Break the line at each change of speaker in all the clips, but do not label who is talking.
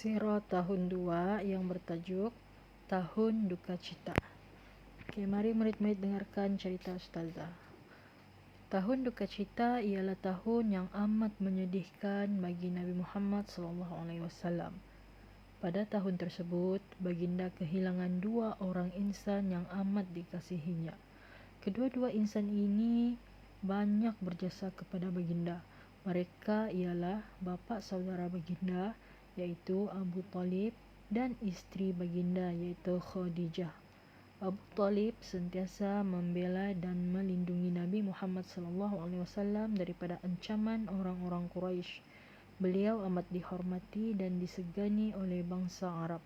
Sirah tahun 2 yang bertajuk Tahun Duka Cita. Mari murid-murid dengarkan cerita Ustazah. Tahun Duka Cita ialah tahun yang amat menyedihkan bagi Nabi Muhammad SAW. Pada tahun tersebut, baginda kehilangan 2 orang insan yang amat dikasihinya. Kedua-dua insan ini banyak berjasa kepada baginda. Mereka ialah bapa saudara baginda, iaitu Abu Talib, dan isteri baginda, iaitu Khadijah. Abu Talib sentiasa membela dan melindungi Nabi Muhammad SAW daripada ancaman orang-orang Quraisy. Beliau amat dihormati dan disegani oleh bangsa Arab.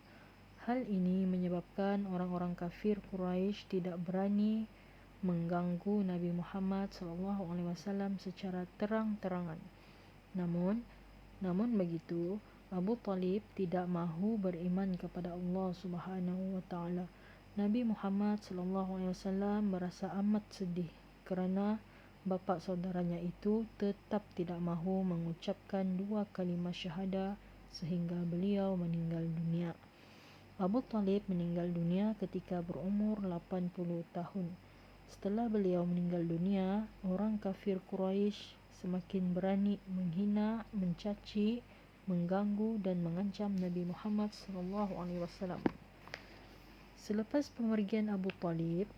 Hal ini menyebabkan orang-orang kafir Quraisy tidak berani mengganggu Nabi Muhammad SAW secara terang-terangan. Namun begitu, Abu Talib tidak mahu beriman kepada Allah Subhanahu wa taala. Nabi Muhammad SAW merasa amat sedih kerana bapa saudaranya itu tetap tidak mahu mengucapkan 2 kalimah syahadah sehingga beliau meninggal dunia. Abu Talib meninggal dunia ketika berumur 80 tahun. Setelah beliau meninggal dunia, orang kafir Quraisy semakin berani menghina, mencaci, mengganggu dan mengancam Nabi Muhammad SAW. Selepas pemergian Abu Talib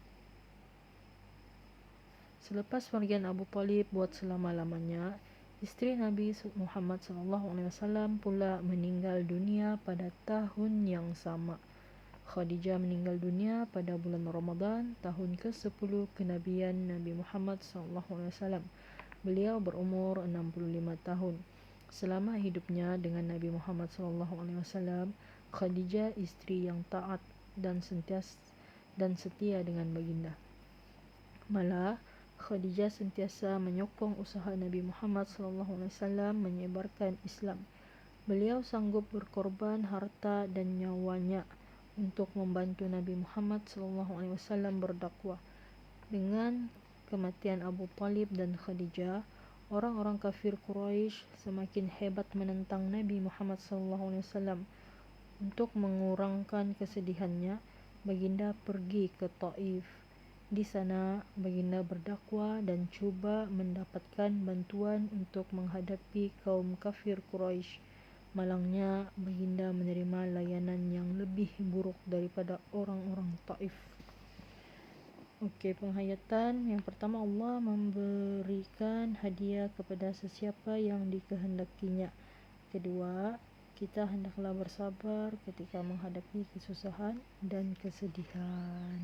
buat selama-lamanya, isteri Nabi Muhammad SAW pula meninggal dunia pada tahun yang sama. Khadijah meninggal dunia pada bulan Ramadan tahun ke-10 kenabian Nabi Muhammad SAW. Beliau berumur 65 tahun. Selama hidupnya dengan Nabi Muhammad SAW, Khadijah isteri yang taat dan setia dengan baginda. Malah, Khadijah sentiasa menyokong usaha Nabi Muhammad SAW menyebarkan Islam. Beliau sanggup berkorban harta dan nyawanya untuk membantu Nabi Muhammad SAW berdakwah. Dengan kematian Abu Talib dan Khadijah, orang-orang kafir Quraisy semakin hebat menentang Nabi Muhammad SAW. Untuk mengurangkan kesedihannya, baginda pergi ke Taif. Di sana, baginda berdakwah dan cuba mendapatkan bantuan untuk menghadapi kaum kafir Quraisy. Malangnya, baginda menerima layanan yang lebih buruk daripada orang-orang Taif. Penghayatan yang pertama, Allah memberikan hadiah kepada sesiapa yang dikehendakinya. Kedua, kita hendaklah bersabar ketika menghadapi kesusahan dan kesedihan.